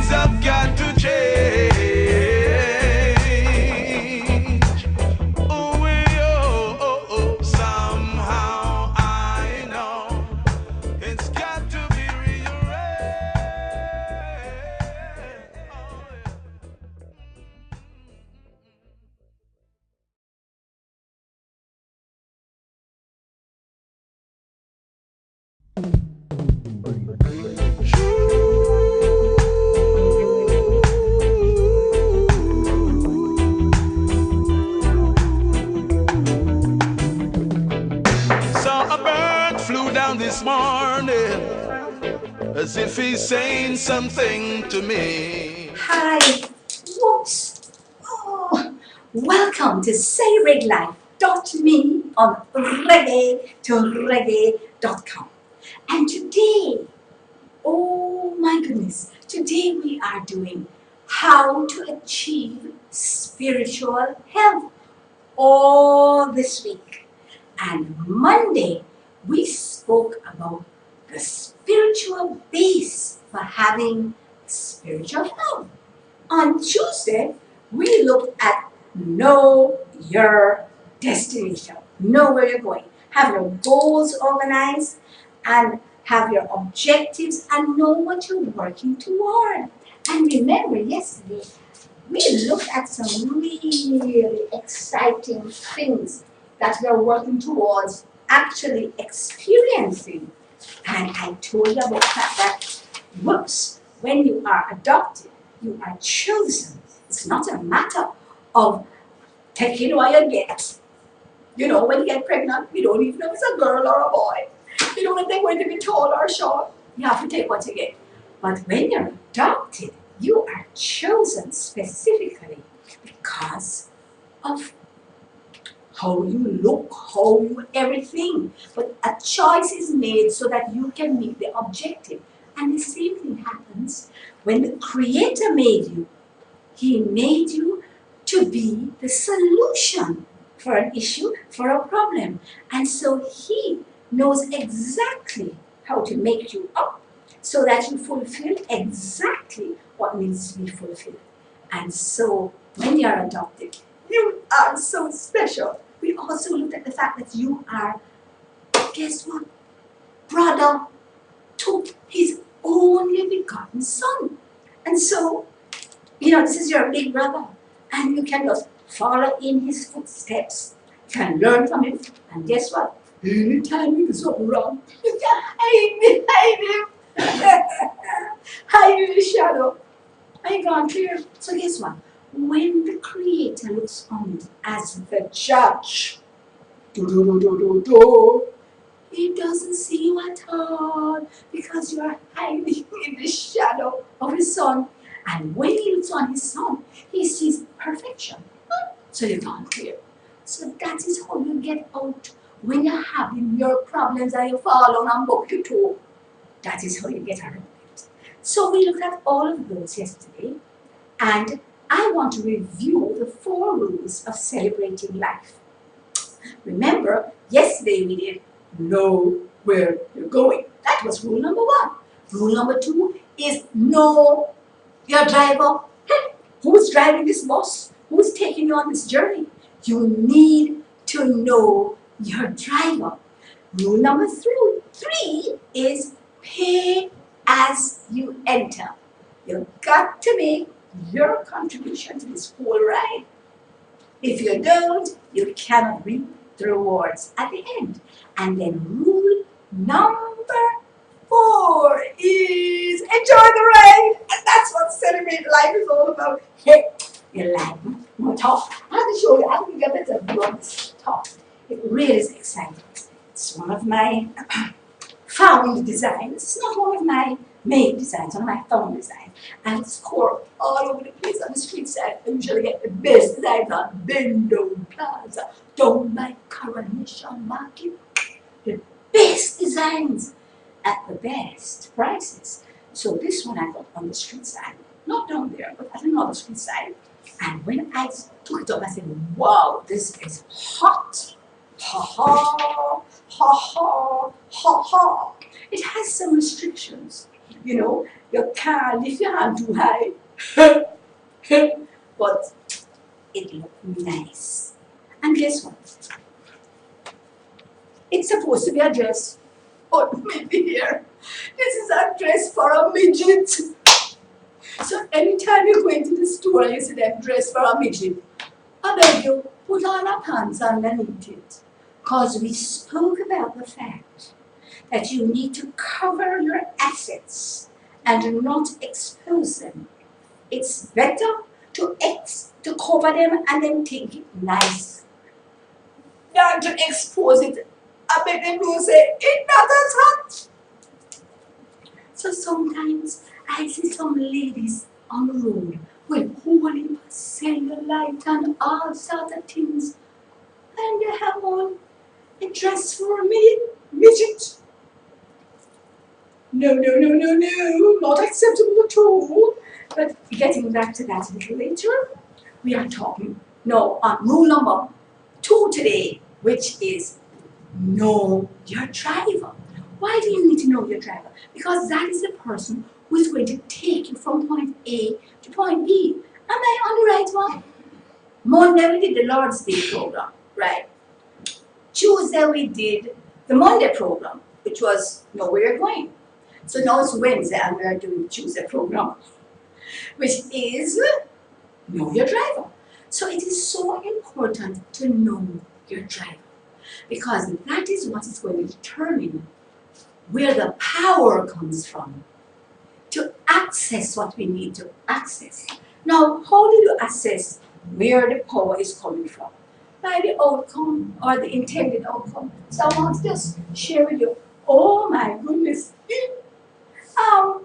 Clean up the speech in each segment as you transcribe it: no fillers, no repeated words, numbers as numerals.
things have got to change. Oh, somehow I know it's got to be rearranged. Saw a bird flew down this morning as if he's saying something to me. Hi. Whoops. Oh, welcome to celebrate.life.me on reggae2reggae.com. And today, oh my goodness, today we are doing how to achieve spiritual health all this week. And Monday, we spoke about the spiritual base for having spiritual health. On Tuesday, we looked at know your destination, know where you're going, have your goals organized, and have your objectives and know what you're working toward. And remember, yesterday, we looked at some really exciting things that we're working towards actually experiencing. And I told you about the fact that, whoops, when you are adopted, you are chosen. It's not a matter of taking what you get. You know, when you get pregnant, you don't even know if it's a girl or a boy. You don't know if they're going to be tall or short. You have to take what you get. But when you're adopted, you are chosen specifically because of how you look, how you everything. But a choice is made so that you can meet the objective. And the same thing happens when the Creator made you. He made you to be the solution for an issue, for a problem. And so He knows exactly how to make you up so that you fulfill exactly what needs to be fulfilled. And so when you are adopted, you are so special. We also looked at the fact that you are, guess what? Brother to His only begotten Son. And so, you know, this is your big brother. And you can just follow in his footsteps. You can learn from him. And guess what? Anytime you do something wrong, you can hide behind him. Hide in the shadow. I gone clear. So guess what? When the Creator looks on you as the judge, He doesn't see you at all because you are hiding in the shadow of His Son. And when He looks on His Son, He sees perfection. So you're gone clear. So that is how you get out when you're having your problems and you fall on and buck your toe. That is how you get around it. So we looked at all of those yesterday, and I want to review the 4 rules of celebrating life. Remember, yesterday we did know where you're going. That was rule number 1. Rule number 2 is know your driver. Who's driving this bus? Who's taking you on this journey? You need to know your driver. Rule number 3 is pay as you enter. You've got to make your contribution to this whole ride. If you don't, you cannot reap the rewards at the end. And then rule number 4 is enjoy the ride. And that's what Celebrate Life is all about. Hey, your life more tough. I have to show you, I have to get better view on this top. It really is exciting. It's one of my found designs. It's not one of my made designs, one of my found designs. And it's scored all over the place on the street side. I usually get the best designs on Bendo Plaza, down by Coronation Market. The best designs at the best prices. So this one I got on the street side, not down there, but at another street side. And when I took it up, I said, wow, this is hot. Ha ha, ha ha, ha ha. It has some restrictions. You can't lift your hand too high. But it looked nice. And guess what? It's supposed to be a dress. Oh, maybe here. This is a dress for a midget. So anytime you go into the store and you see them dress for a midget, I beg you, put on a pants underneath it. Because we spoke about the fact that you need to cover your assets and not expose them. It's better to cover them and then take it nice than to expose it. I bet them do say, it's not as hot. So sometimes I see some ladies on the road with holy cellulite and all sorts of things, and they have on a dress for a midget. No, not acceptable at all. But getting back to that a little later, we are talking now on rule number 2 today, which is know your driver. Why do you need to know your driver? Because that is the person who is going to take you from point A to point B. Am I on the right one? Monday we did the Lord's Day program, right? Tuesday we did the Monday program, which was Know Where You're Going. So now it's Wednesday and we are doing the Tuesday program, which is Know Your Driver. So it is so important to know your driver, because that is what is going to determine where the power comes from to access what we need to access. Now, how do you assess where the power is coming from? By the outcome or the intended outcome. So I want to just share with you. Oh my goodness. I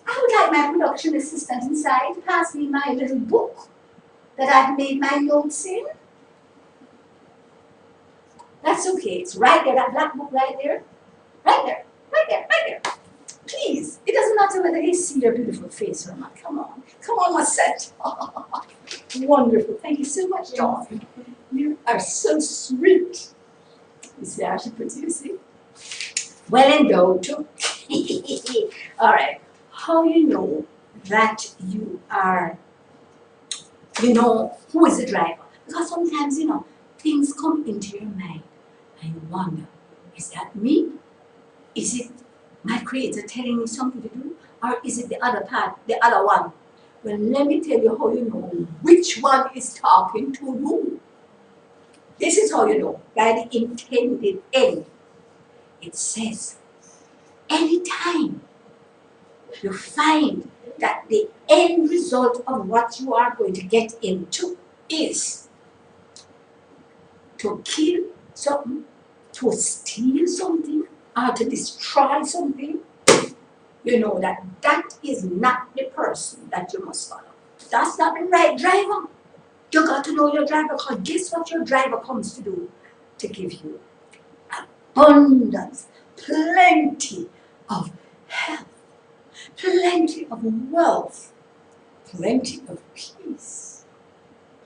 would like my production assistant inside to pass me my little book that I've made my notes in. That's okay. It's right there, that black book right there. Right there, right there, right there. Please, it doesn't matter whether they see your beautiful face or not. Come on, my set. Wonderful. Thank you so much, Dawn. You are so sweet. You see how she puts you, see? Well endowed too. All right. How you know that you are, who is the driver? Because sometimes, things come into your mind and you wonder, is that me? Is it my creator telling me something to do? Or is it the other part, the other one? Well, let me tell you how you know which one is talking to you. This is how you know, by the intended end. It says, anytime you find that the end result of what you are going to get into is to kill something, to steal something, or to destroy something, you know that is not the person that you must follow. That's not the right driver. You got to know your driver, because guess what your driver comes to do? To give you abundance, plenty of health, plenty of wealth, plenty of peace,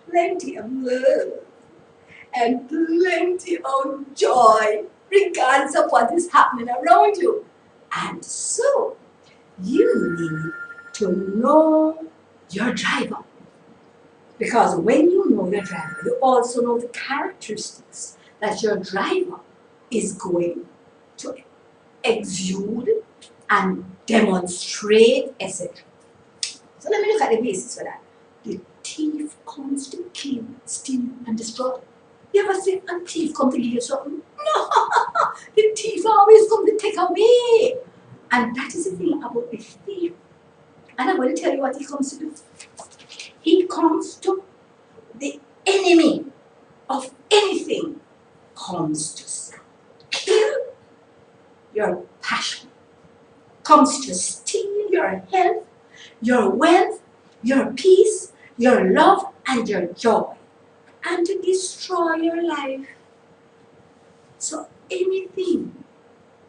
plenty of love, and plenty of joy, regardless of what is happening around you. And so, you need to know your driver. Because when you know your driver, you also know the characteristics that your driver is going to exude and demonstrate, etc. So let me look at the basis for that. The thief comes to kill, steal, and destroy. You ever see a thief come to give you something? No! The thief always comes to take away. And that is the thing about the thief. And I'm going to tell you what he comes to do. He comes to, the enemy of anything comes to kill your passion, comes to steal your health, your wealth, your peace, your love, and your joy, and to destroy your life. So anything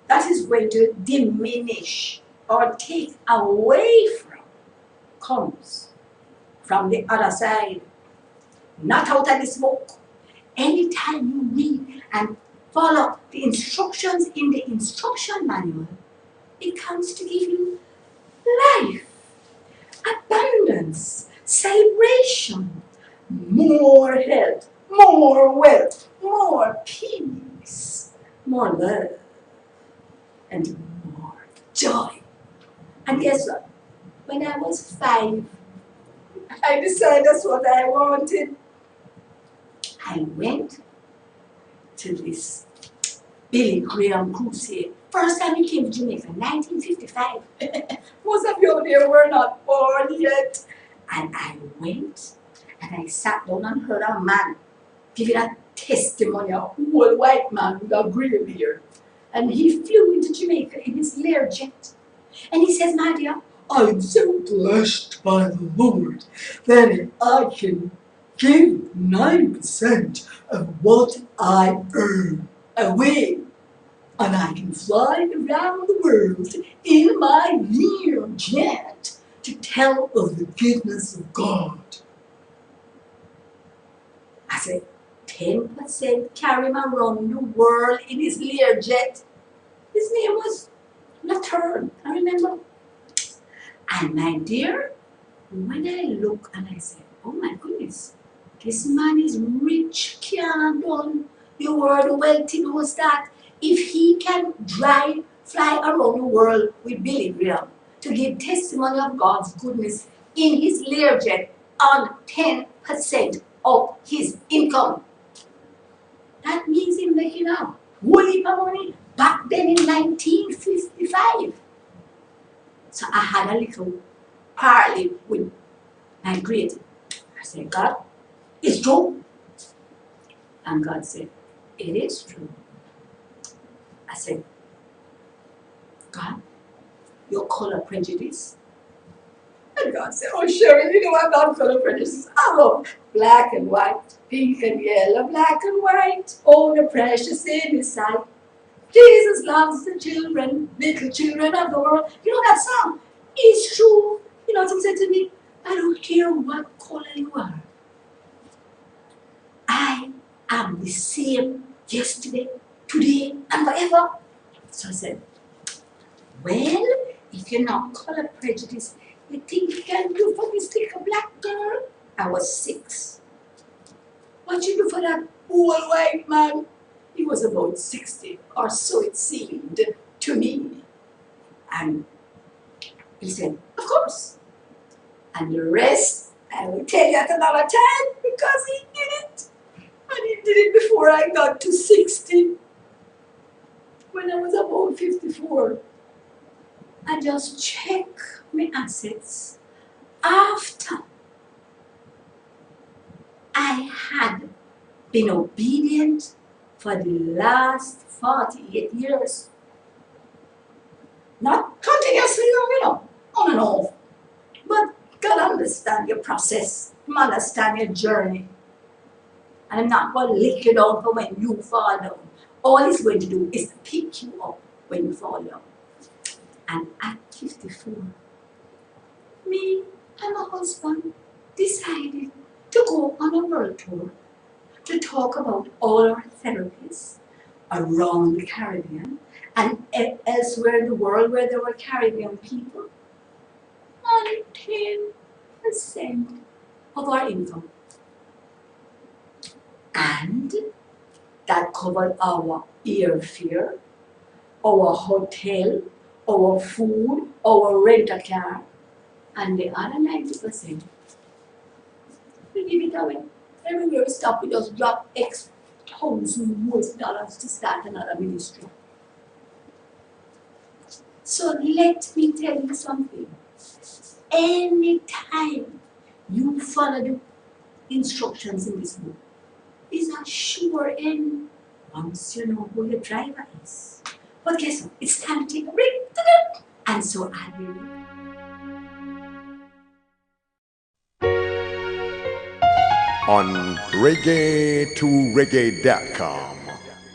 that is going to diminish or take away from comes from the other side, not out of this book. Anytime you read and follow the instructions in the instruction manual, It comes to give you life, abundance, celebration, more health, more wealth, more peace, more love, and more joy. And guess what? When I was 5, I decided that's what I wanted. I went to this Billy Graham crusade. First time he came to Jamaica, 1955. Most of you out there were not born yet. And I went and I sat down and heard a man giving a testimony, a old white man with a grey beard. And he flew into Jamaica in his Learjet. And he says, my dear, I'm so blessed by the Lord that I can give 90% of what I earn away. And I can fly around the world in my Learjet to tell of the goodness of God. I said, 10% carry him around the world in his Learjet. His name was Laterne, I remember. And my dear, when I look and I say, oh my goodness, this man is rich, can done the world wealthy knows that. If he can fly around the world with Billy Graham to give testimony of God's goodness in his Learjet on 10% of his income, that means him making a whole heap of money back then in 1955. So I had a little parley with my creator. I said, God, it's true. And God said, it is true. I said, God, your color prejudice. And God said, oh, Sherry, you know I'm not color prejudice. I love black and white, pink and yellow, black and white. Oh, the precious in his sight. Jesus loves the children, little children of the world. You know that song? It's true. You know what he said to me? I don't care what color you are. I am the same yesterday, today, and forever. So I said, well, if you're not color prejudiced, you think you can do for this little black girl? I was 6. What you do for that old white man? He was about 60, or so it seemed to me. And he said, of course. And the rest, I will tell you at another time, because he did it. And he did it before I got to 60. When I was about 54, I just checked my assets after I had been obedient for the last 48 years. Not continuously, on and off. But God understand your process. Understand your journey. And I'm not going to lick you down for when you fall down. All He's going to do is to pick you up when you fall down. And at 54, me and my husband decided to go on a world tour to talk about all our therapies around the Caribbean and elsewhere in the world where there were Caribbean people. And 10% of our income. And that covered our airfare, our hotel, our food, our rent-a-car, and the other 90%, we give it away. Everywhere we stop, we just drop X thousand US dollars to start another ministry. So let me tell you something. Anytime you follow the instructions in this book, is a sure end once you know who your driver is. But guess what? It's time to take a break. And so I will. On reggae2reggae.com,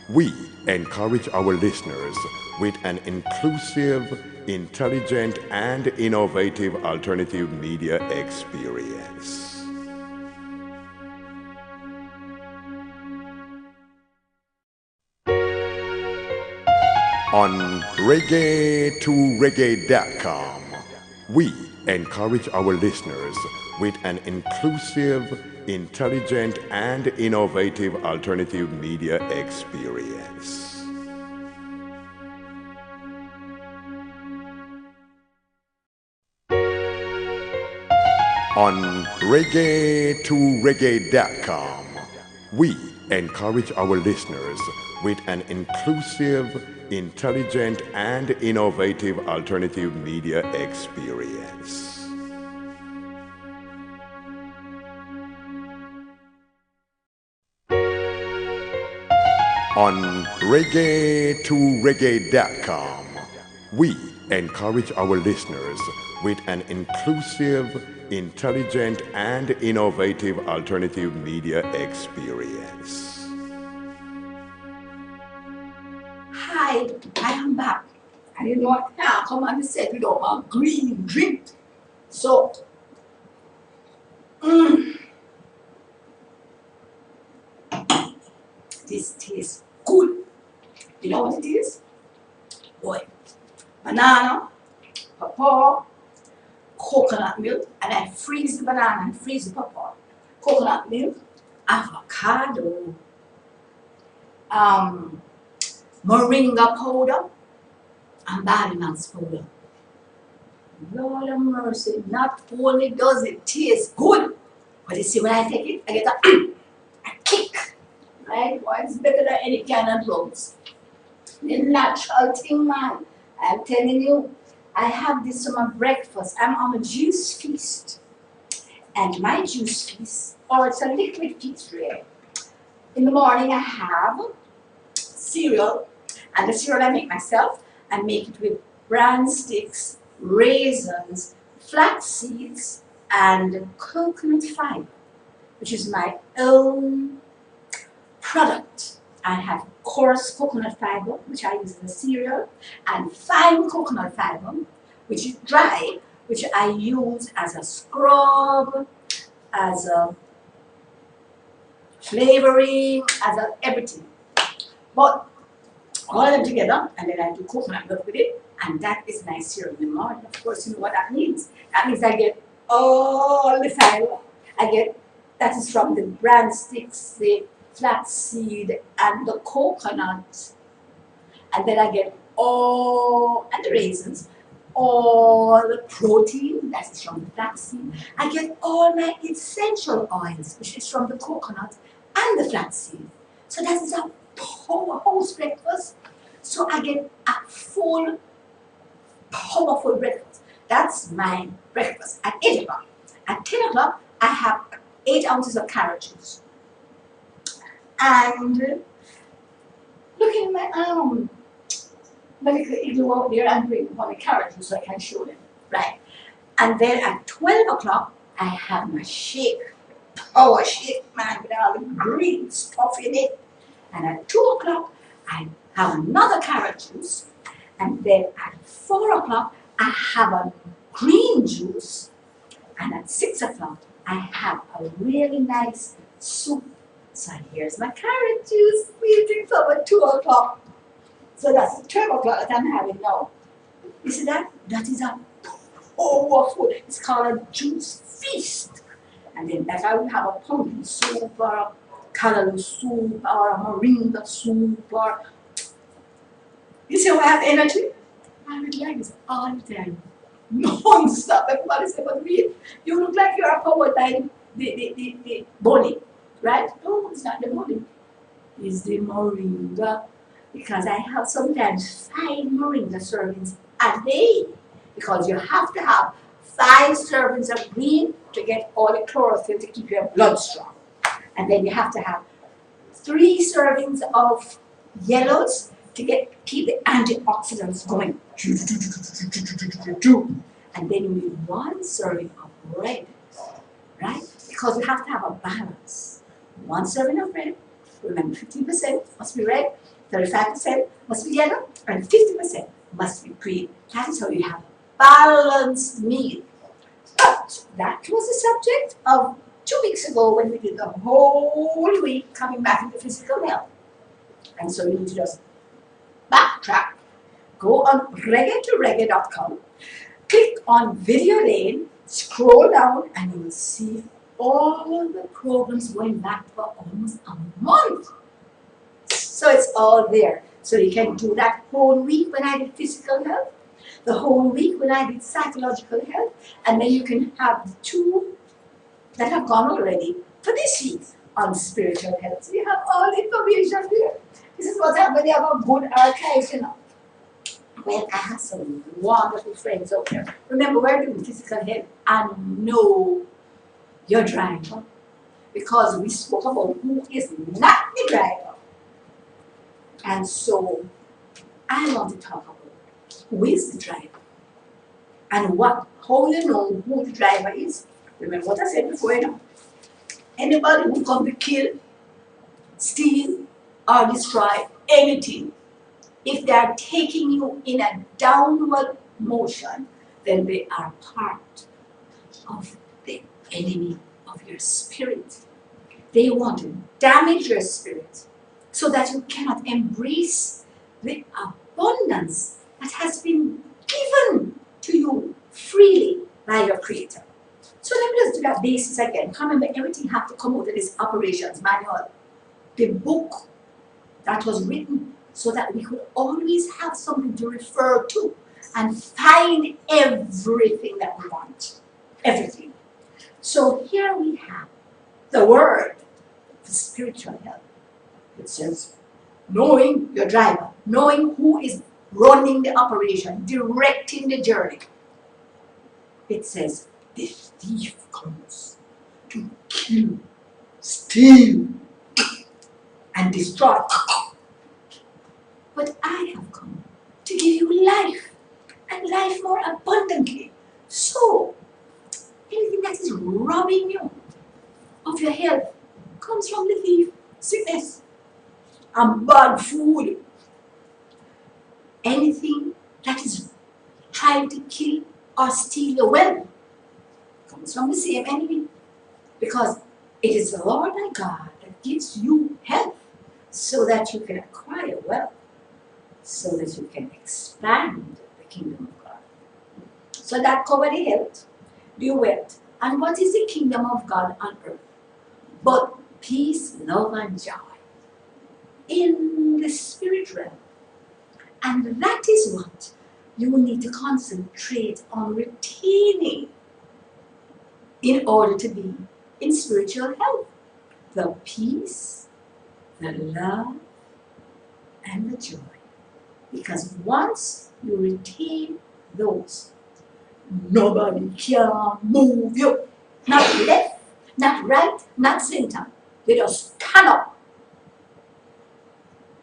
we encourage our listeners with an inclusive, intelligent, and innovative alternative media experience. On reggae2reggae.com, we encourage our listeners with an inclusive, intelligent, and innovative alternative media experience. On reggae2reggae.com, we encourage our listeners with an inclusive, intelligent, and innovative alternative media experience. On reggae2reggae.com, we encourage our listeners with an inclusive, intelligent, and innovative alternative media experience. Hi, I am back. And you know what? Now come on and said we don't want green drink. So, this tastes good. You know what it is? Boy, banana, pawpaw, coconut milk, and I freeze the banana and freeze the pawpaw. Coconut milk, avocado, moringa powder, and barley nuts powder. Lord have mercy, not only does it taste good, but you see when I take it, I get a kick. Right? Well, it's better than any kind of drugs. The natural thing, man. I'm telling you, I have this for my breakfast. I'm on a juice feast. And my juice feast, or it's a liquid feast, really. In the morning, I have cereal, and the cereal I make myself. I make it with bran sticks, raisins, flax seeds, and coconut fiber, which is my own product. I have coarse coconut fiber, which I use in the cereal, and fine coconut fiber, which is dry, which I use as a scrub, as a flavoring, as a everything. But all of them together, and then I do coconut milk with it, and that is my cereal in the morning. Of course, you know what that means. That means I get all the fiber. That is from the bran sticks, the flaxseed, and the coconut. And then I get and the raisins, all the protein, that is from the flaxseed. I get all my essential oils, which is from the coconut and the flaxseed. So that is a powerhouse breakfast. So I get a full, powerful breakfast. That's my breakfast at 8 o'clock. At 10 o'clock, I have 8 ounces of carrot juice. And looking at my little igloo out there, I'm drinking one of carrot juice so I can show them. Right. And then at 12 o'clock, I have my shake. Power shake, man, with all the green stuff in it. And at 2 o'clock, I have another carrot juice. And then at 4 o'clock, I have a green juice. And at 6 o'clock, I have a really nice soup. So here's my carrot juice. We drink some at 2 o'clock. So that's 12 o'clock that I'm having now. You see that? That is a powerful, it's called a juice feast. And then that I will have a pumpkin soup or a callaloo soup or a moringa soup or, you see how I have energy? I look like this all the time. Non-stop. Everybody say, but me, you look like you're powered by the body. Right? No, it's not the body. It's the moringa. Because I have sometimes 5 moringa servings a day. Because you have to have 5 servings of green to get all the chlorophyll to keep your blood strong. And then you have to have 3 servings of yellows to keep the antioxidants going. And then you need 1 serving of red. Right? Because you have to have a balance. 1 serving of red, remember 15% must be red, 35% must be yellow, and 50% must be green. That is how you have a balanced meal. But that was the subject of 2 weeks ago when we did the whole week coming back into physical health. And so you need to just backtrack Go on reggae2reggae.com, click on Video Lane, scroll down, and you will see all the programs going back for almost a month. So it's all there. So you can do that whole week when I did physical health, the whole week when I did psychological health, and then you can have the two that have gone already for this week on spiritual health. So you have all the information there. This is what happens when you have a good archive, you know. Well, I have some wonderful friends out there. Remember, we're doing physical health and know your driver, because we spoke about who is not the driver. And so I want to talk about who is the driver and how you know who the driver is. Remember what I said before, you know? Anybody who come to kill, steal, or destroy anything, if they are taking you in a downward motion, then they are part of the enemy of your spirit. They want to damage your spirit so that you cannot embrace the abundance that has been given to you freely by your Creator. So let me just do that basis again. Remember, everything has to come out of this operations manual, the book that was written so that we could always have something to refer to and find everything that we want. Everything. So here we have the word for spiritual health. It says, knowing your driver, knowing who is running the operation, directing the journey. It says, the thief comes to kill, steal, and destroy. But I have come to give you life, and life more abundantly. So, anything that is robbing you of your health comes from the thief. Sickness and bad food. Anything that is trying to kill or steal your wealth comes from the same enemy. Because it is the Lord thy God that gives you health so that you can acquire wealth, so that you can expand the kingdom of God. So that covers the health, the wealth. And what is the kingdom of God on earth? But peace, love, and joy in the spirit realm. And that is what you need to concentrate on retaining in order to be in spiritual health. The peace, the love, and the joy. Because once you retain those, nobody can move you. Not left, not right, not center. They just stand up.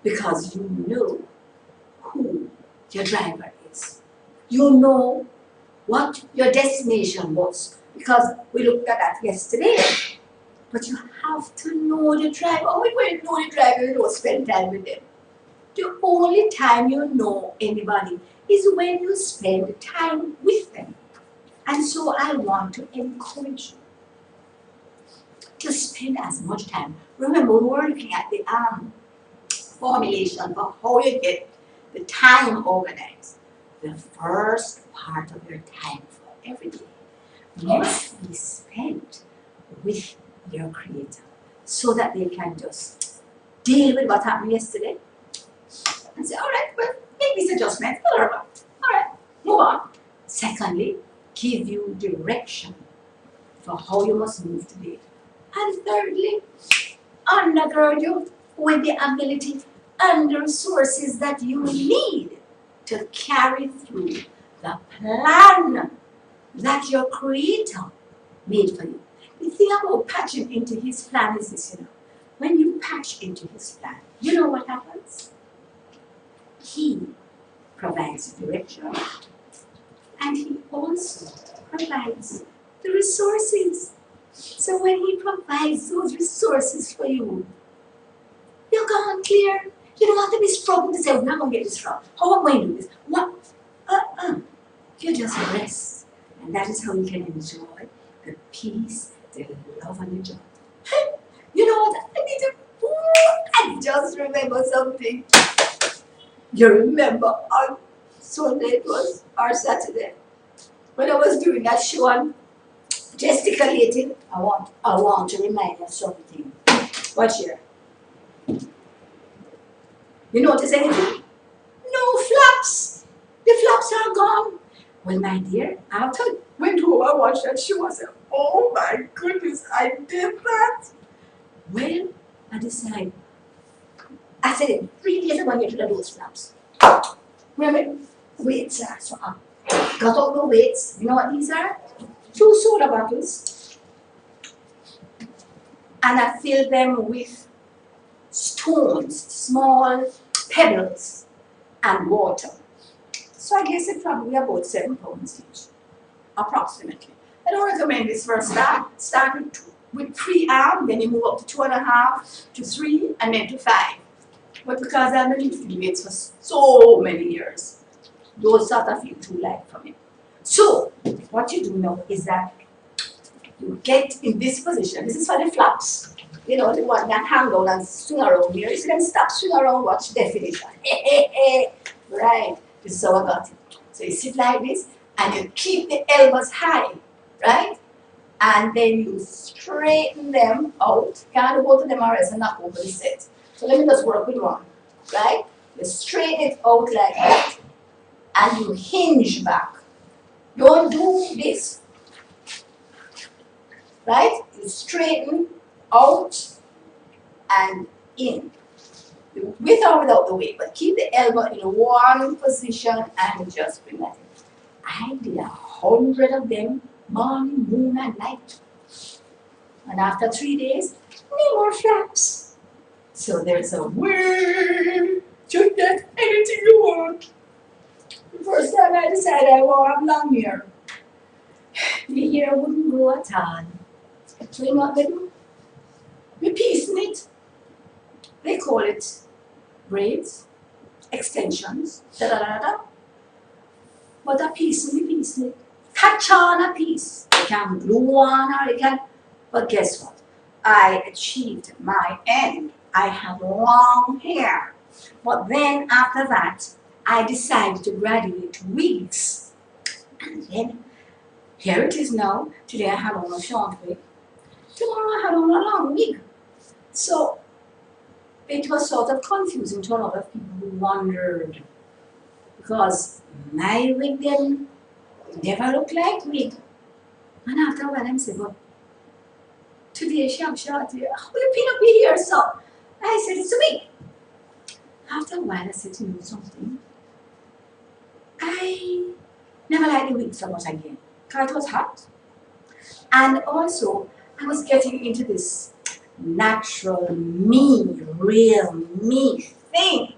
Because you know who your driver is. You know what your destination was. Because we looked at that yesterday. But you have to know the driver. Oh, when you know the driver, you don't spend time with them. The only time you know anybody is when you spend time with them. And so I want to encourage you to spend as much time. Remember, we were looking at the formulation of how you get the time organized. The first part of your time for every day must be spent with your Creator so that they can just deal with what happened yesterday and say, all right, well, make these adjustments, all right, move on. Secondly, give you direction for how you must move today. And thirdly, undergird you with the ability and the resources that you need to carry through the plan that your Creator made for you. The thing about patching into His plan is this, when you patch into His plan, you know what happens? He provides direction, and He also provides the resources. So when He provides those resources for you, you're gone clear. You don't have to be struggling to say, I'm not going to get this wrong. How am I going to do this? What? You just rest. And that is how you can enjoy the peace, the love, and the joy. You know what? I just remember something. You remember on Sunday it was, or Saturday. When I was doing that show and gesticulating, I want to remind you of something. Watch here. You notice anything? No flaps. The flaps are gone. Well, my dear, after I went home, I watched that show. I said, oh my goodness, I did that. Well, I decided, I said, 3 days ago, I get rid of those flaps. Remember, weights are so up. Got all the weights. You know what these are? 2 soda bottles. And I filled them with stones, small pebbles, and water. So I guess it probably about 7 pounds each, approximately. I don't recommend this for a start. Start with 3 arms, then you move up to 2.5, to 3, and then to 5. But because I've been lifting weights for so many years, those sort of feel too light for me. So what you do now is that you get in this position. This is for the flaps. You know, the one that hang down and swing around here. You can stop, swing around, watch definition. Right. This is how I got it. So you sit like this and you keep the elbows high, right? And then you straighten them out. Can't do both of them or else knock over the set. So let me just work with one, right? You straighten it out like that and you hinge back. Don't do this, right? You straighten out and in. With or without the weight, but keep the elbow in one position and just bring that in. I did 100 of them, morning, noon, and night. And after 3 days, no more flaps. So there's a way to get anything you want. The first time I decided I wore a long hair, the hair wouldn't grow at all. So you know what they do? We piecing it. They call it braids, extensions, da-da-da-da. But a piece it. Catch on a piece. You can glue on or you can, but guess what? I achieved my end. I have long hair. But then after that, I decided to graduate to wigs. And then, here it is now. Today I have on a short wig. Tomorrow I have on a long wig. So, it was sort of confusing to a lot of people who wondered, because my wig then never looked like wig. And after a while I said, but today she have short hair. How will you pin up your hair so? I said, it's a wig. After a while I said, you know something? I never liked the wig so much again, because it was hot. And also, I was getting into this natural me, real me thing.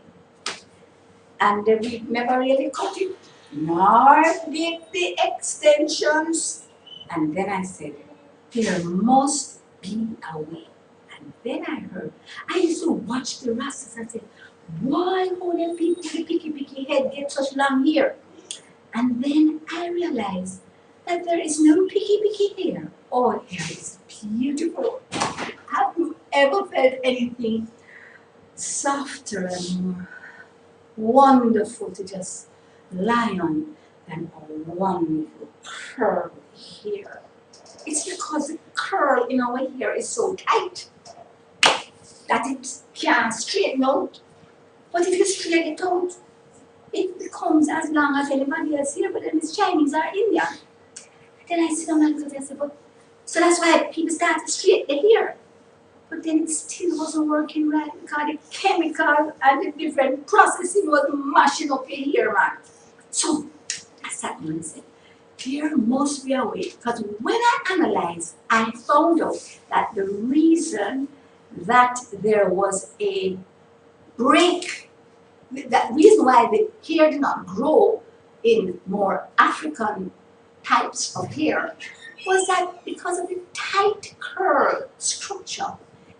And we never really cut it, nor did the extensions. And then I said, there must be a way. And then I heard, I used to watch the Rastas and say, why all them people with the picky head get such long hair? And then I realized that there is no picky hair. All hair is beautiful. Have you ever felt anything softer and more wonderful to just lie on than a wonderful curl hair? It's because the curl in our hair is so tight that it can't straighten out. But if you straighten it out, it becomes as long as anybody else here, but then it's Chinese or Indian. Then I sit down and look at it and say, but so that's why people start to straighten the hair. But then it still wasn't working right because the chemical and the different processing was mashing up your hair, man. So I sat down and said, there must be a way. Because when I analyzed, I found out that the reason that there was a break, that reason why the hair did not grow in more African types of hair was that because of the tight curl structure,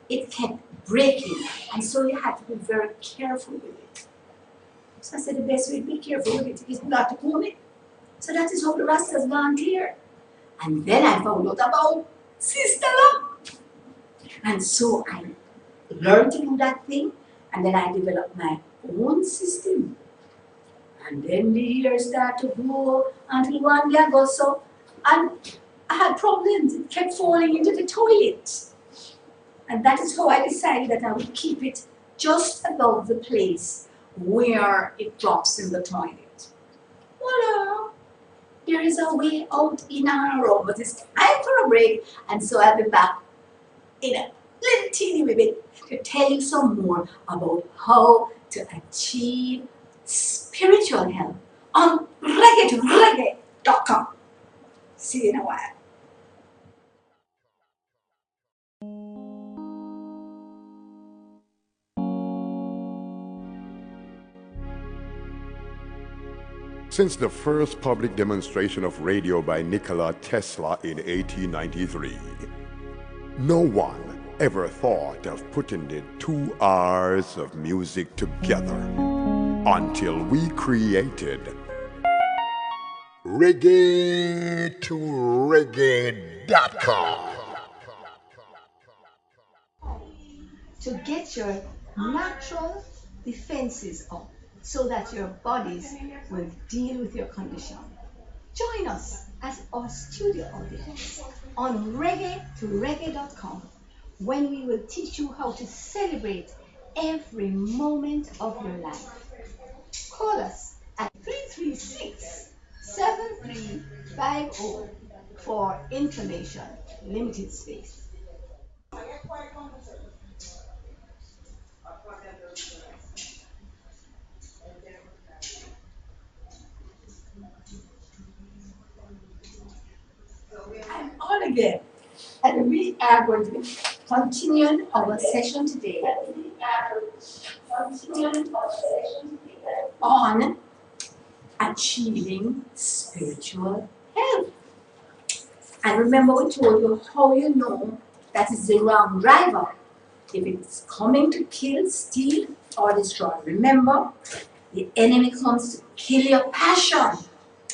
it kept breaking, and so you had to be very careful with it. So I said the best way to be careful with it is not to comb it. So that is how the Rastas gone clear. And then I found out about Sister Love. And so I learned to do that thing, and then I developed my own system. And then the years start to grow until one day I got so, and I had problems. It kept falling into the toilet. And that is how I decided that I would keep it just above the place where it drops in the toilet. Voila! There is a way out in our own, but it's time for a break, and so I'll be back in a little teeny wee bit to tell you some more about how to achieve spiritual health on reggae2reggae.com. See you in a while. Since the first public demonstration of radio by Nikola Tesla in 1893, no one ever thought of putting the 2 hours of music together until we created reggae2reggae.com. To get your natural defenses up so that your bodies will deal with your condition. Join us as our studio audience on reggae2reggae.com when we will teach you how to celebrate every moment of your life. Call us at 336-7350 for information. Limited space. I'm on again, and we are going to be continuing our session today on achieving spiritual health. And remember, we told you how you know that is the wrong driver. If it's coming to kill, steal, or destroy. Remember, the enemy comes to kill your passion.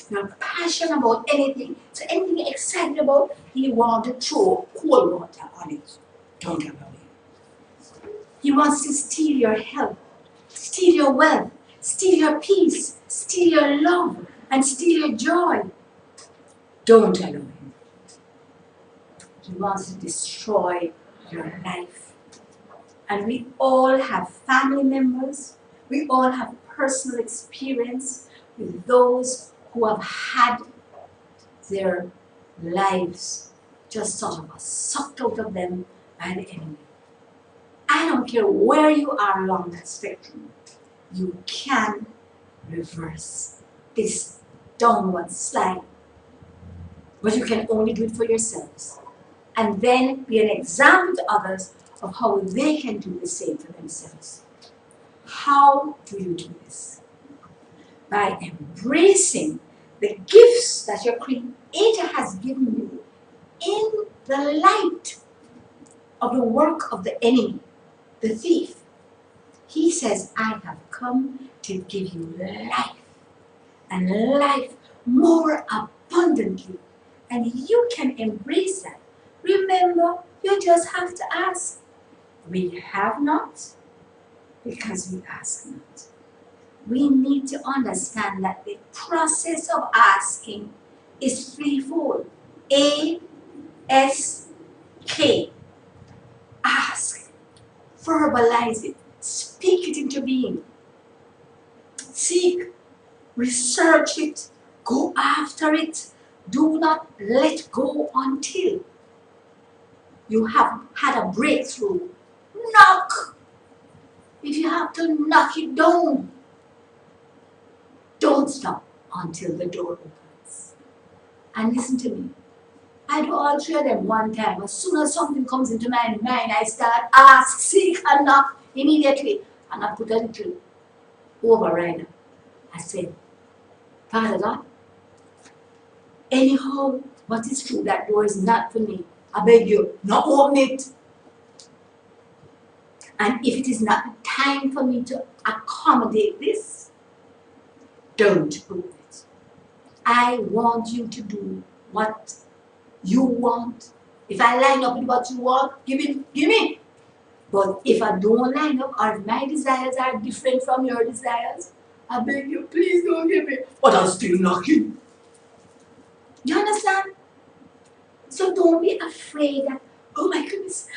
You're passionate about anything. So anything you're excited about, he wants to throw cold water on it. Don't allow him. He wants to steal your health, steal your wealth, steal your peace, steal your love, and steal your joy. Don't allow him. He wants to destroy your life. And we all have family members. We all have personal experience with those who have had their lives just sort of sucked out of them by the enemy. I don't care where you are along that spectrum, you can reverse this downward slide. But you can only do it for yourselves. And then be an example to others of how they can do the same for themselves. How do you do this? By embracing the gifts that your Creator has given you in the light of the work of the enemy, the thief. He says, I have come to give you life, and life more abundantly. And you can embrace that. Remember, you just have to ask. We have not because we ask not. We need to understand that the process of asking is threefold. A-S-K. Ask. Verbalize it. Speak it into being. Seek. Research it. Go after it. Do not let go until you have had a breakthrough. Knock. If you have to knock it down, don't stop until the door opens. And listen to me. I do all three of them one time. As soon as something comes into my mind, I start ask, seek, and knock immediately. And I put a little overrider. I said, Father God, anyhow, what is true, that door is not for me. I beg you, not open it. And if it is not the time for me to accommodate this, don't open it. I want you to do what you want. If I line up with what you want, give me. But if I don't line up, or if my desires are different from your desires, I beg you, please don't give me. But I'm still knocking. You understand? So don't be afraid that, oh my goodness,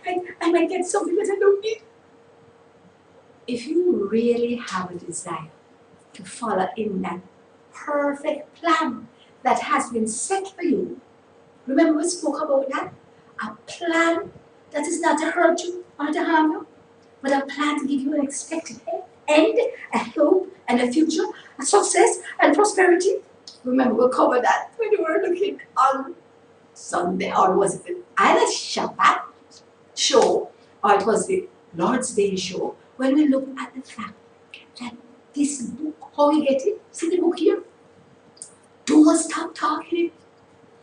I might get something that I don't need. If you really have a desire to follow in that perfect plan that has been set for you, remember we spoke about that? A plan that is not to hurt you or to harm you, but a plan to give you an expected end, a hope, and a future, a success and prosperity. Remember, we'll cover that when we were looking on Sunday, or was it either Shabbat show, or it was the Lord's Day show, when we looked at the fact that this book, how we get it, see the book here? Don't stop talking it.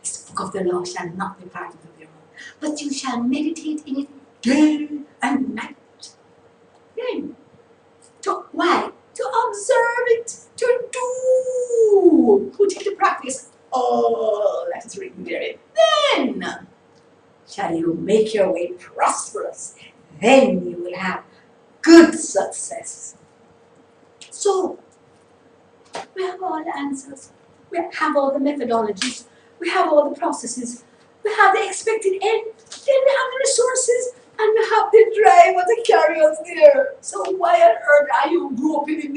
This book of the law shall not depart out of your mouth, but you shall meditate in it day and night. Then, why? To observe it, to do, put into practice all that is written therein. Then shall you make your way prosperous. Then you will have good success. So, we have all the answers. We have all the methodologies. We have all the processes. We have the expected end. Then we have the resources. And we have the driver to carry us there. So why on earth are you groping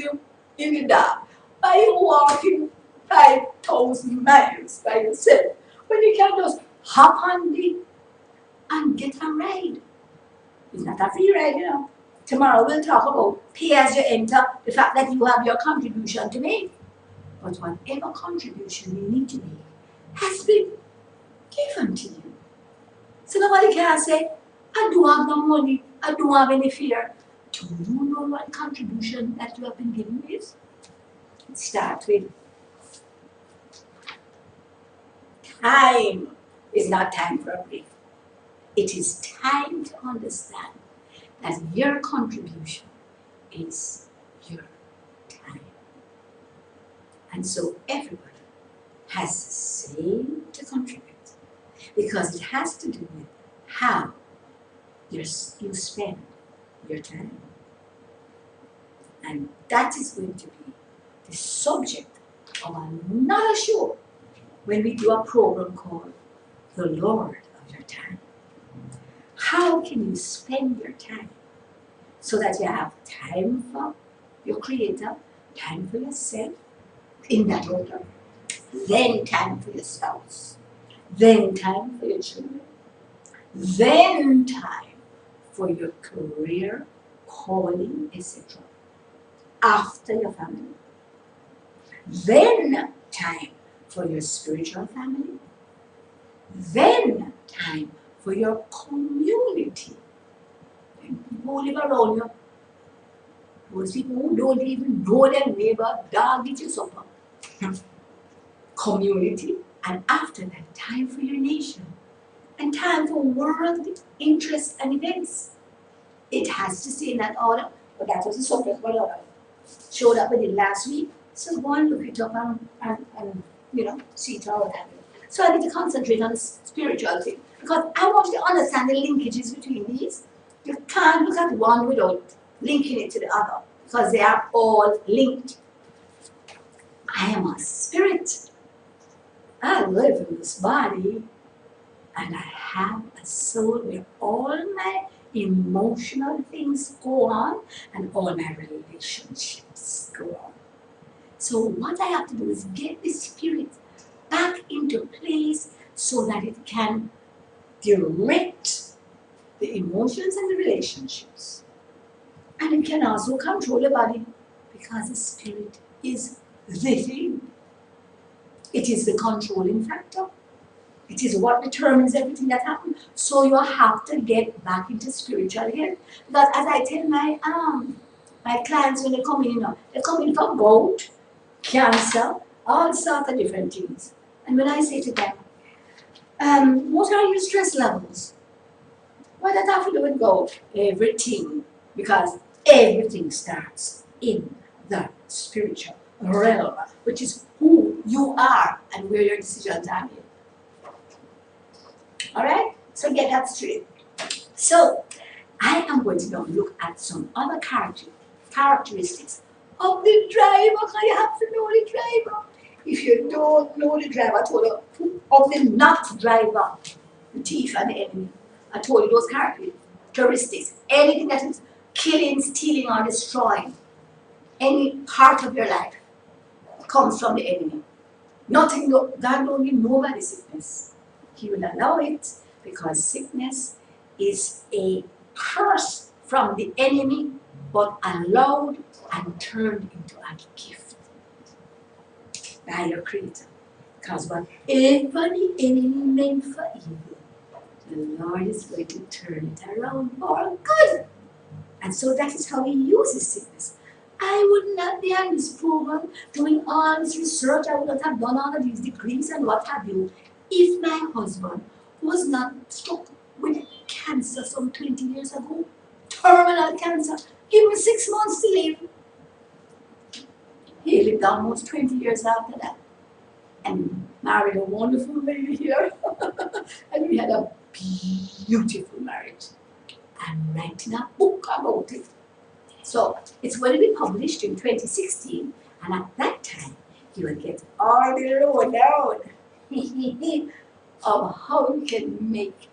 in the dark? Why are you walking 5,000 miles by yourself when you can just hop on the and get a ride? It's not a free ride, you know. Tomorrow we'll talk about pay as you enter, the fact that you have your contribution to make. But whatever contribution you need to make has been given to you. So nobody can say, I don't have no money, I don't have any fear. Do you know what contribution that you have been given is? It starts with time is not time for a break. It is time to understand that your contribution is your time. And so everybody has the same to contribute because it has to do with how you spend your time. And that is going to be the subject of another show when we do a program called The Lord of Your Time. How can you spend your time so that you have time for your Creator, time for yourself, in that order, then time for your spouse, then time for your children, then time for your career, calling, etc. After your family. Then time for your spiritual family. Then time for your community. And people who live around you, those people who don't even know their neighbor, dog eat your supper. Community. And after that, time for your nation. And time for world interests and events. It has to stay in that order, but that was the subject what I showed up with it last week. So go and look it up and see it all that. So I need to concentrate on the spiritual thing because I want you to understand the linkages between these. You can't look at one without linking it to the other because they are all linked. I am a spirit. I live in this body. And I have a soul where all my emotional things go on and all my relationships go on. So what I have to do is get the spirit back into place so that it can direct the emotions and the relationships. And it can also control the body because the spirit is the thing. It is the controlling factor. It is what determines everything that happens. So you have to get back into spiritual health. Because as I tell my clients when they come in, they come in for gout, cancer, all sorts of different things. And when I say to them, what are your stress levels? What does that have to do with gout? Everything. Because everything starts in the spiritual realm, which is who you are and where your decisions are made. Alright? So get that straight. So, I am going to now look at some other characteristics of the driver, because you have to know the driver. If you don't know the driver, I told you, of the not driver, the thief and the enemy. I told you those characteristics. Anything that is killing, stealing, or destroying any part of your life comes from the enemy. Nothing, God don't give nobody sickness. He will allow it because sickness is a curse from the enemy, but allowed and turned into a gift by your Creator. Because whatever the enemy meant for evil, the Lord is going to turn it around for good. And so that is how He uses sickness. I would not be on this program doing all this research. I would not have done all of these degrees and what have you if my husband was not struck with cancer some 20 years ago. Terminal cancer. Give him 6 months to live. He lived almost 20 years after that. And married a wonderful lady here. And we had a beautiful marriage. I'm writing a book about it. So it's going to be published in 2016, and at that time you will get all the lowdown of how you can make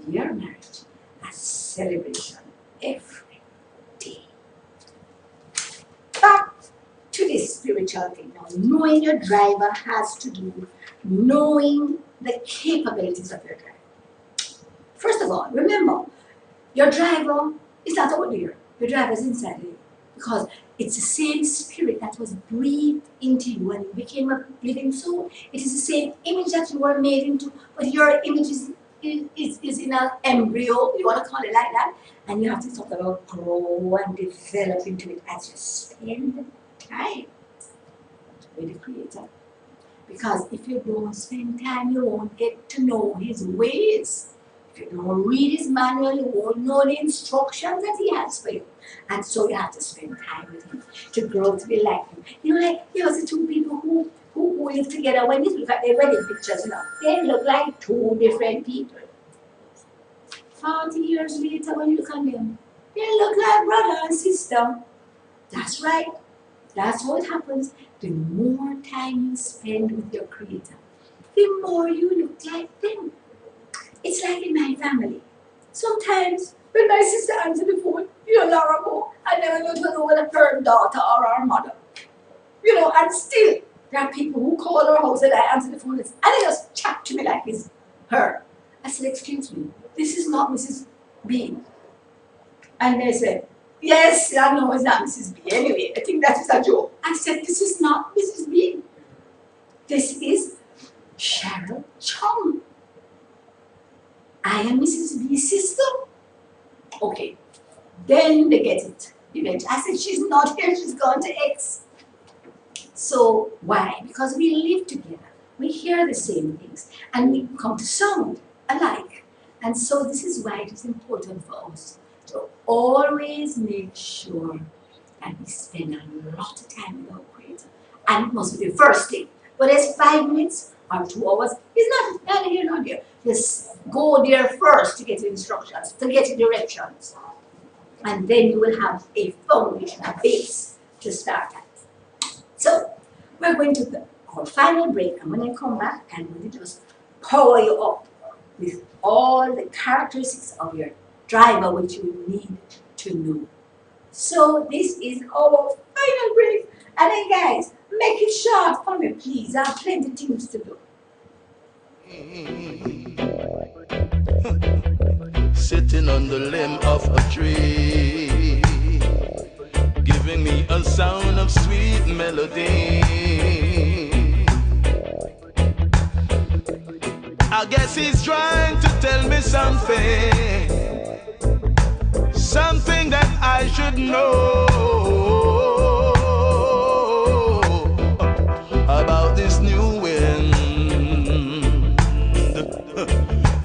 your marriage a celebration every day. Back to this spiritual thing now. Knowing your driver has to do with knowing the capabilities of your driver. First of all, remember, your driver is not out there. Your driver is inside you. Because it's the same spirit that was breathed into you when you became a living soul. It is the same image that you were made into, but your image is in an embryo, you want to call it like that, and you have to talk about grow and develop into it as you spend time with the Creator. Because if you don't spend time, you won't get to know His ways. If you don't read His manual, you won't know the instructions that He has for you. And so you have to spend time with Him to grow to be like Him. You know, like, the two people who live together, when you look at their wedding pictures, they look like two different people. 40 years later, when you look at them, they look like brother and sister. That's right. That's how it happens. The more time you spend with your Creator, the more you look like them. It's like in my family. Sometimes when my sister answers the phone, Laura Mo, I never know whether her daughter or her mother. And still, there are people who call her house and I answer the phone and they just chat to me like it's her. I said, excuse me, this is not Mrs. B. And they said, yes, I know it's not Mrs. B. Anyway, I think that is a joke. I said, this is not Mrs. B. This is Cheryl Chong. I am Mrs. B's sister. Okay. Then they get it. Eventually. I said, she's not here, she's gone to X. So why? Because we live together. We hear the same things. And we come to sound alike. And so this is why it is important for us to always make sure that we spend a lot of time with our Creator. And it must be the first thing. But it's 5 minutes or 2 hours. It's not here, not there. Just go there first to get instructions, to get directions. And then you will have a foundation, a base to start at. So, we're going to our final break, and when I come back, I'm going to just power you up with all the characteristics of your driver which you need to know. So, this is our final break. And then, guys, make it short for me, please. I have plenty of things to do. Sitting on the limb of a tree, giving me a sound of sweet melody. I guess he's trying to tell me something that I should know about this new wind,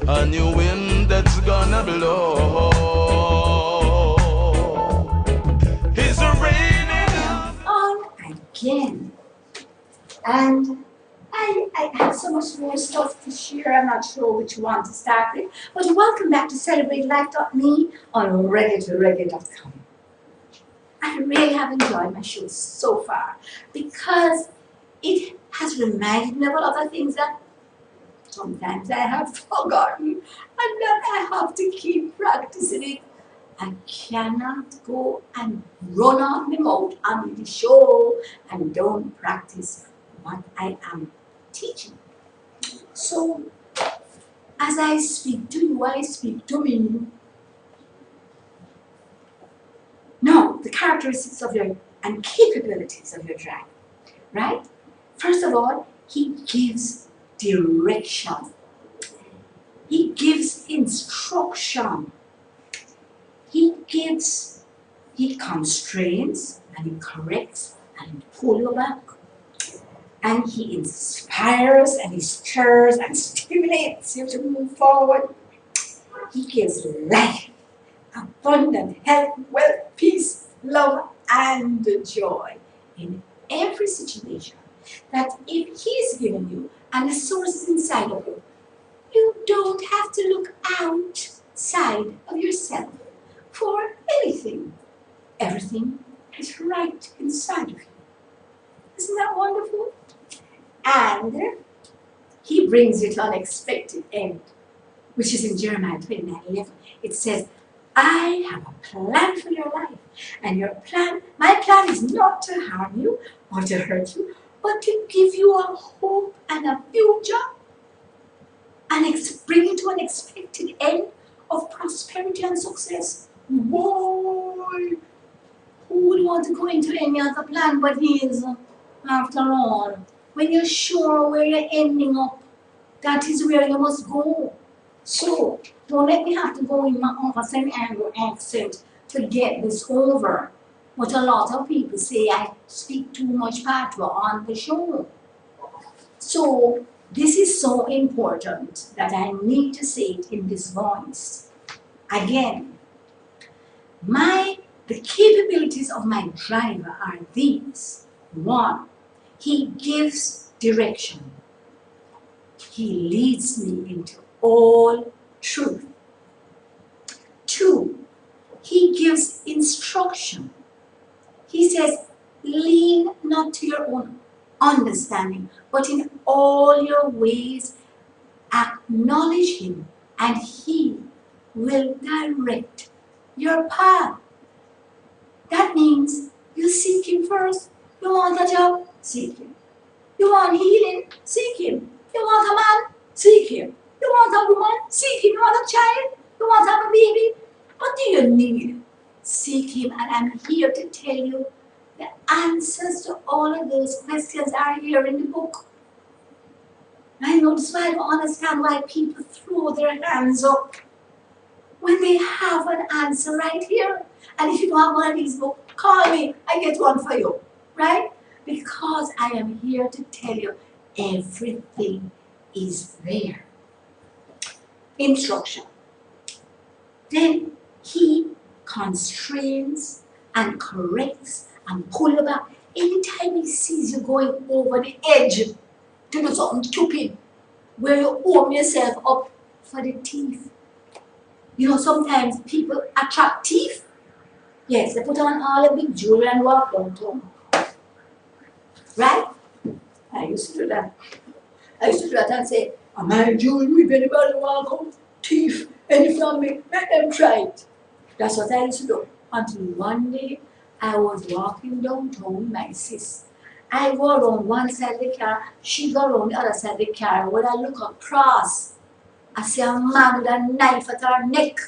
a new wind that's gonna blow. It's raining on again. And I have so much more stuff to share. I'm not sure which one to start with. But welcome back to CelebrateLife.me on reggae2reggae.com. I really have enjoyed my show so far because it has reminded me of other things that sometimes I have forgotten and that I have to keep practicing it. I cannot go and run out my mouth on the show and don't practice what I am teaching. So, as I speak to you, I speak to me. Now, the characteristics of your and capabilities of your drive, right? First of all, he gives direction. He gives instruction. He constrains and he corrects and he pulls you back. And he inspires and he stirs and stimulates you to move forward. He gives life, abundant health, wealth, peace, love, and joy in every situation. That if he's given you and the source is inside of you, you don't have to look outside of yourself for anything. Everything is right inside of you. Isn't that wonderful? And he brings you to unexpected end, which is in Jeremiah 29:11. It says, I have a plan for your life, and my plan is not to harm you or to hurt you, but to give you a hope and a future, and bring you to an expected end of prosperity and success. Boy, who would want to go into any other plan but his? After all, when you're sure where you're ending up, that is where you must go. So, don't let me have to go in my St. Andrew accent to get this over. But a lot of people say I speak too much patois on the show. So, this is so important that I need to say it in this voice. Again, the capabilities of my driver are these. 1, he gives direction. He leads me into all truth. 2, he gives instruction. He says, lean not to your own understanding, but in all your ways acknowledge him, and he will direct your path. That means you seek him first. You want a job? Seek him. You want healing? Seek him. You want a man? Seek him. You want a woman? Seek him. You want a child? You want to have a baby? What do you need? Seek him, and I'm here to tell you the answers to all of those questions are here in the book. I know that's why I don't understand why people throw their hands up when they have an answer right here. And if you don't have one of these books, call me, I get one for you, right? Because I am here to tell you everything is there. Instruction. Then he constrains and corrects and pulls you back. Anytime he sees you going over the edge to do something stupid, where you warm yourself up for the thief. You know, sometimes people attract thief. Yes, they put on all the big jewelry and walk downtown. Right? I used to do that. I used to do that and say, am I jewelry? If anybody walk out, thief, any from me, let them try it. That's what I used to do. Until one day, I was walking downtown with my sis. I go around one side of the car, she go around the other side of the car. When I look across, I see a man with a knife at her neck.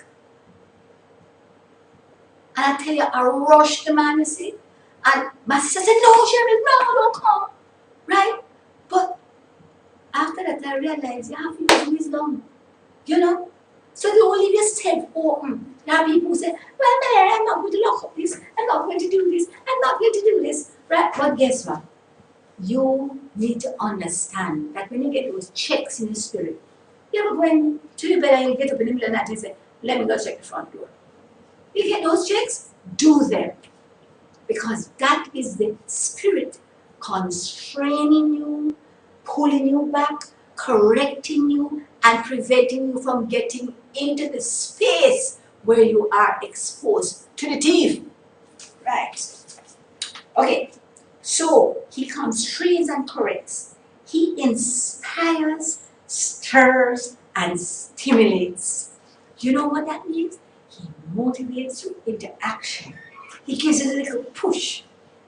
And I tell you, I rushed the man, you see. And my sister said, no, Cheryl, no, don't come. Right? But after that, I realized you have to use wisdom. You know? So you will leave yourself open. There are people who say, well, Mary, I'm not going to lock up this. I'm not going to do this. I'm not going to do this. Right? But guess what? You need to understand that when you get those checks in the spirit, you ever go into your bed and you get up in the middle of the night and say, let me go check the front door. You get those checks, do them. Because that is the spirit constraining you, pulling you back, correcting you, and preventing you from getting into the space where you are exposed to the thief. Right. Okay. So he constrains and corrects. He inspires, stirs, and stimulates. You know what that means? He motivates you into action. He gives you a little push,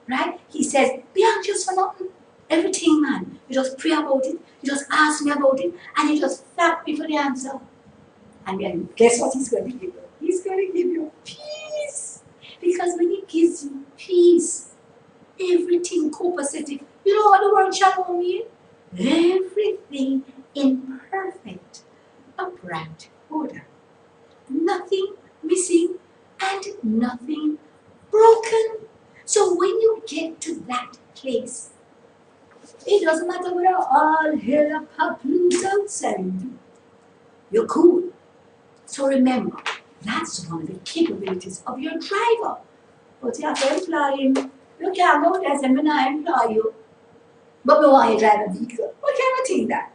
right? He says, be anxious for nothing. Everything, man. You just pray about it. You just ask me about it. And you just thank me for the answer. And then guess what he's going to give you? He's going to give you peace. Because when he gives you peace, everything copacetic. You know what the word shalom means? Everything in perfect, upright order. Nothing missing and nothing broken. So when you get to that place, it doesn't matter whether all hell pop loose outside. You're cool. So remember, that's one of the capabilities of your driver. But you have to employ him. You can't go there and say, I'm not employ you. But we want you to drive a vehicle. What kind of thing that?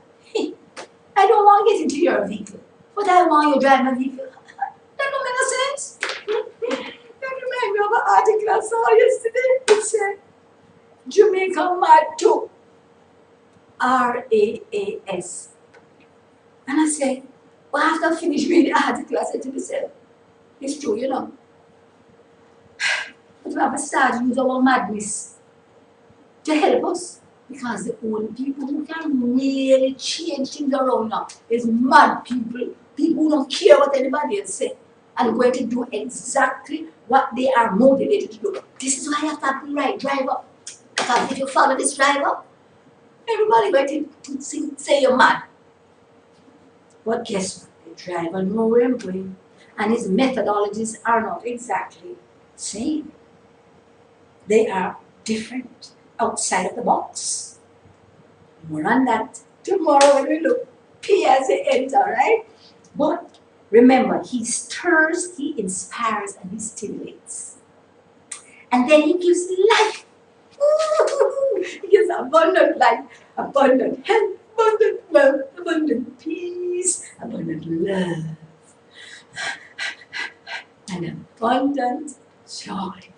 I don't want to get into your vehicle. But I want you to drive a vehicle. That don't make no sense. That reminds me of an article I saw yesterday. It said, Jamaica mad too. RAAS. And I said, well, after I finished reading the article, I said to myself, it's true, you know. But we have to start to use our madness to help us. Because the only people who can really change things around now is mad people. People who don't care what anybody else says. And going to do exactly what they are motivated to do. This is why you have to have the right driver. Because if you follow this driver, everybody going to say you're mad. But guess what? The driver knows where I'm going. And his methodologies are not exactly the same. They are different, outside of the box. More on that tomorrow when we look P as the end, all right? But remember, he stirs, he inspires, and he stimulates. And then he gives life. Ooh, he gives abundant life, abundant health, abundant wealth, abundant peace, abundant love, and abundant joy.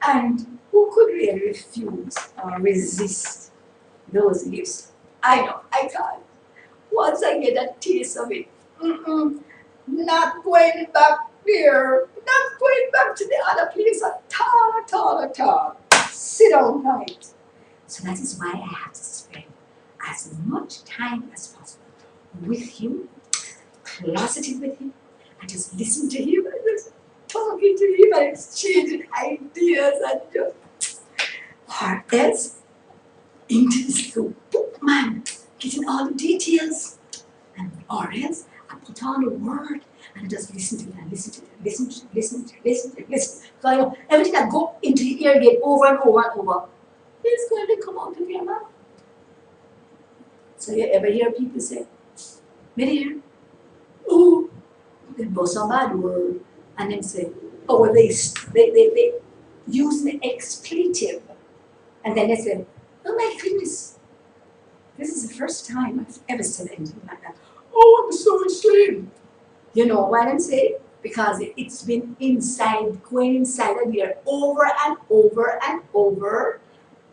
And who could really refuse or resist those gifts? I know, I can't. Once I get a taste of it, not going back there, not going back to the other place at all. Sit down right. So that is why I have to spend as much time as possible with him, closeted with him, and just listen to him and just talking to him and exchanging ideas and just, or else into this little book, man, getting all the details, and or else I put on the word and just listen to it and listen to it, listen to it. So you know, everything that go into the ear gate over and over and over, it's going to come out of your mouth. So you ever hear people say, me dear, ooh, they bust a bad word, and then say, oh, well, they use the expletive, and then they say, oh my goodness, this is the first time I've ever said anything like that. Oh, I'm so ashamed. You know why I'm saying? Because it's been going inside of here over and over and over,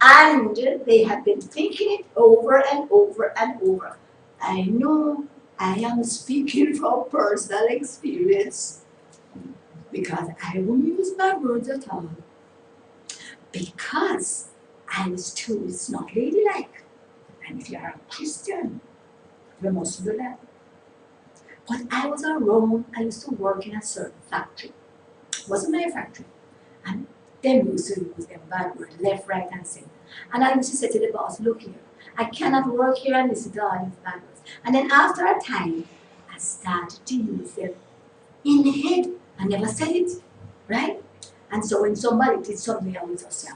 and they have been thinking it over and over and over. I know I am speaking from personal experience because I won't use my words at all. Because I was told it's not ladylike. And if you are a Christian, you must do that. But I was around, I used to work in a certain factory. It wasn't my factory. And them used to use them bad words, left, right, and center. And I used to say to the boss, look here, I cannot work here and listen to all these bad words. And then after a time, I started to use them in the head. I never said it, right? And so when somebody did something, I would just say,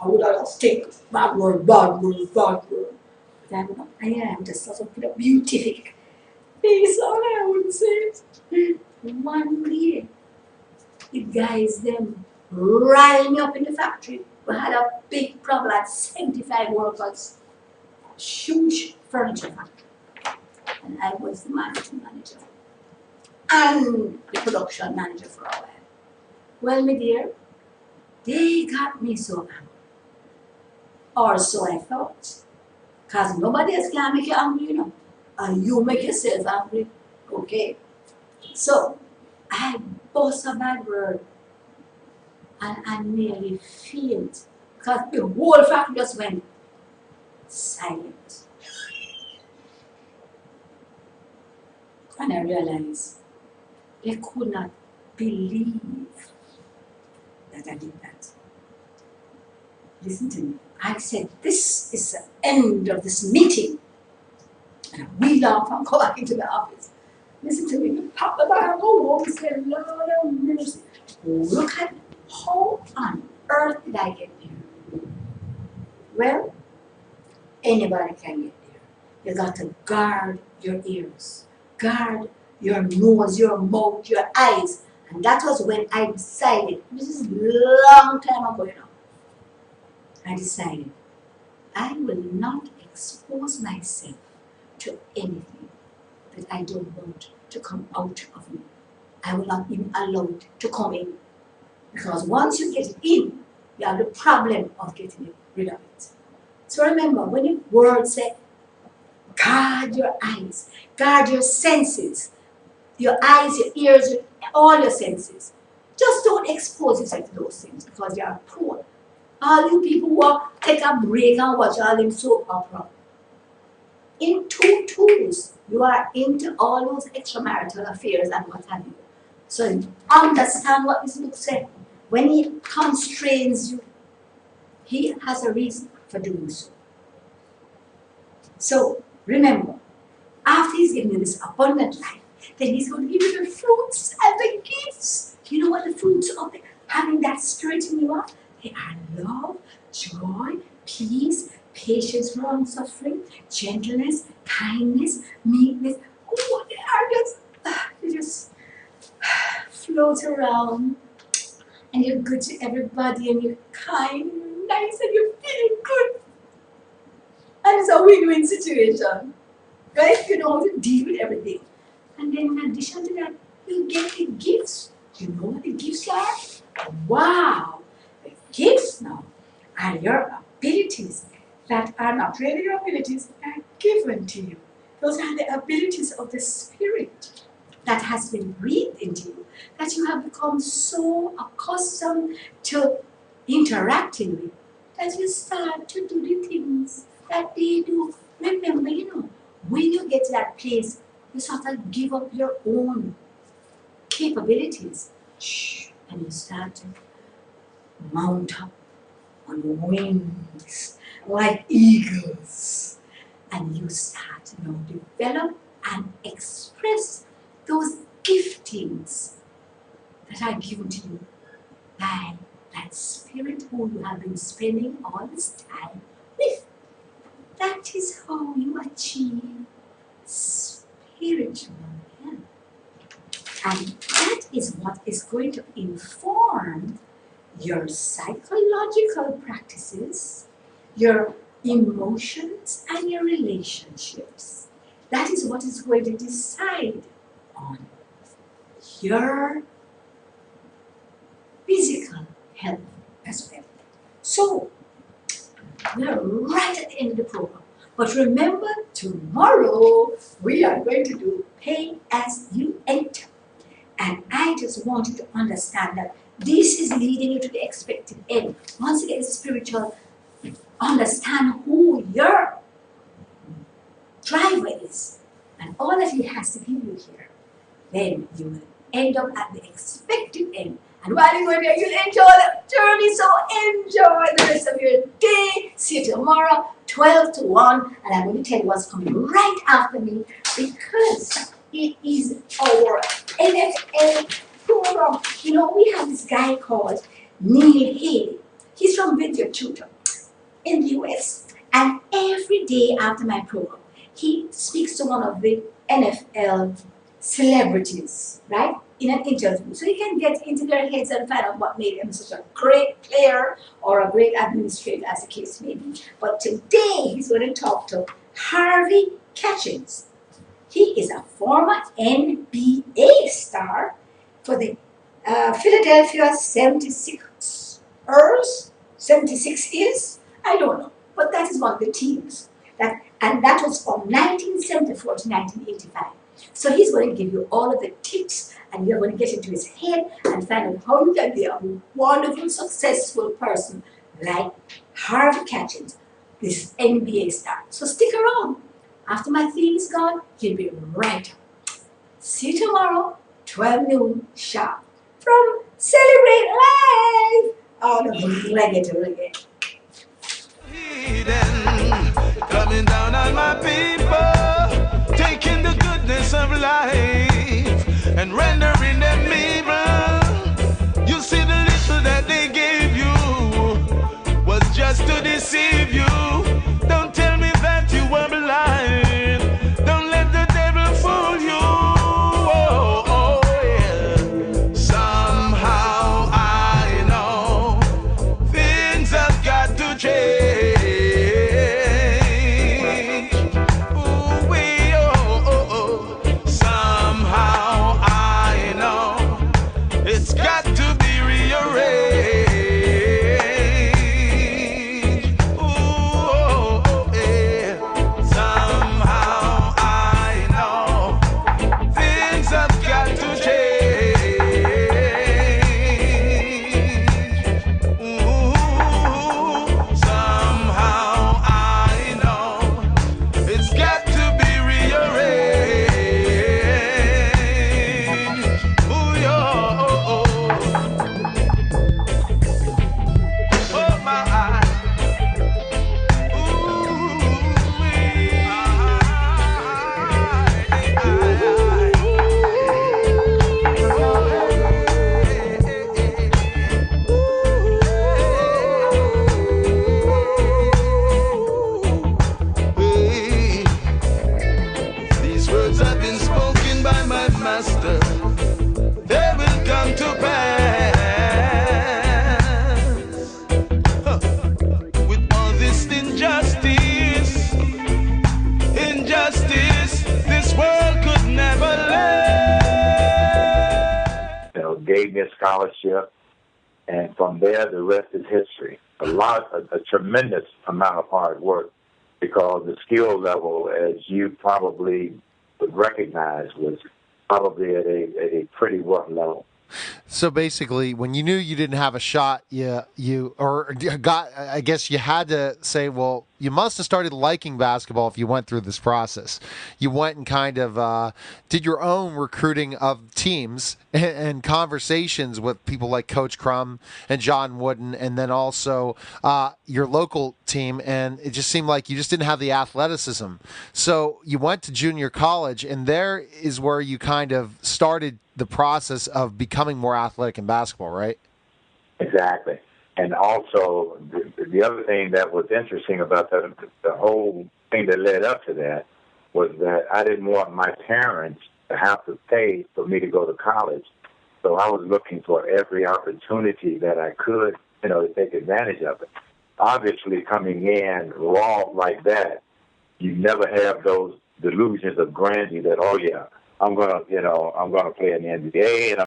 how would I just take bad word, bad word, bad word? But I am just sort of put a beautific face on it, I would say it. One day, the guys them riled me up in the factory. We had a big problem, like 75 workers, huge furniture factory. And I was the management manager and the production manager for a while. Well, my dear, They got me so angry. Or so I thought. Because nobody else can make you angry, you know. And you make yourself angry. Okay? So, I bust a bad word and I nearly failed. Because the whole factory just went silent. And I realized they could not believe that I did that. Listen to me. I said, this is the end of this meeting. And I wheeled off and go back into the office. Listen to me. You pop the back and go home and say, Lord have mercy. Look at how on earth did I get there? Well, anybody can get there. You got to guard your ears, guard your nose, your mouth, your eyes. And that was when I decided, this is a long time ago, you know. I decided I will not expose myself to anything that I don't want to come out of me. I will not even allow it to come in. Because once you get it in, you have the problem of getting rid of it. So remember, when the word says, guard your eyes, guard your senses, your eyes, your ears, all your senses. Just don't expose yourself to those things because you are prone. All you people who take a break and watch all them soap opera. In 2 tools, you are into all those extramarital affairs and what have you. So understand what this book said. When he constrains you, he has a reason for doing so. So remember, after he's given you this abundant life, then he's going to give you the fruits and the gifts. You know what the fruits of having that spirit in you are? They are love, joy, peace, patience, long suffering, gentleness, kindness, meekness. Oh, they are just, you just float around and you're good to everybody and you're kind and you're nice and you're feeling good. And it's a win-win situation. Right? You know how to deal with everything. And then in addition to that, you get the gifts. You know what the gifts are? Wow! The gifts now are your abilities that are not really your abilities, are given to you. Those are the abilities of the Spirit that has been breathed into you, that you have become so accustomed to interacting with, that you start to do the things that they do. Remember, you know, when you get to that place, you sort of give up your own capabilities and you start to mount up on wings like eagles. And you start to now develop and express those giftings that are given to you by that Spirit who you have been spending all this time with. That is how you achieve spiritual health. And that is what is going to inform your psychological practices, your emotions, and your relationships. That is what is going to decide on your physical health as well. So, we are right at the end of the program. But remember, tomorrow we are going to do Pay As You Enter. And I just want you to understand that this is leading you to the expected end. Once you get spiritual, understand who your driver is and all that he has to give you here. Then you will end up at the expected end. And while you're there, you'll enjoy the journey. So enjoy the rest of your day. See you tomorrow, 12 to 1. And I'm going to tell you what's coming right after me because it is our NFL program. You know, we have this guy called Neil Haley. He's from Video Tutor in the US. And every day after my program, he speaks to one of the NFL celebrities, right? In an interview. So you can get into their heads and find out what made them such a great player or a great administrator, as the case may be. But today he's going to talk to Harvey Catchings. He is a former NBA star for the Philadelphia 76ers. Spurs, 76 years? I don't know. But that is one of the teams. And that was from 1974 to 1985. So he's going to give you all of the tips, and you're going to get into his head and find out how you can be a wonderful, successful person like Harvey Catchings, this NBA star. So stick around. After my theme is gone, he'll be right up. See you tomorrow, 12 noon sharp, from Celebrate Live on Reggae to Reggae. Coming down on my people, taking the goodness of life and rendering them evil. You see, the little that they gave you was just to deceive you. Don't tell me that you were blind. Don't let the devil fool you. Oh, oh, yeah. Somehow I know things have got to change. It's got to be rearranged. Ooh, yeah. Somehow I know things have got to change. Ooh, somehow I know it's got to be rearranged. Ooh, yeah. These words have been spoken by my master. They will come to pass. With all this injustice, this world could never last. Gave me a scholarship, and from there the rest is history. A tremendous amount of hard work, because the skill level, as you probably would recognize, was probably at a pretty rough level. So basically, when you knew you didn't have a shot, I guess you had to say, well, you must have started liking basketball if you went through this process. You went and kind of did your own recruiting of teams and conversations with people like Coach Crum and John Wooden, and then also your local team, and it just seemed like you just didn't have the athleticism. So you went to junior college, and there is where you kind of started the process of becoming more athletic in basketball, right? Exactly. And also, the other thing that was interesting about the whole thing that led up to that was that I didn't want my parents to have to pay for me to go to college. So I was looking for every opportunity that I could, to take advantage of it. Obviously, coming in raw like that, you never have those delusions of grandeur that, oh yeah, I'm gonna play in the NBA and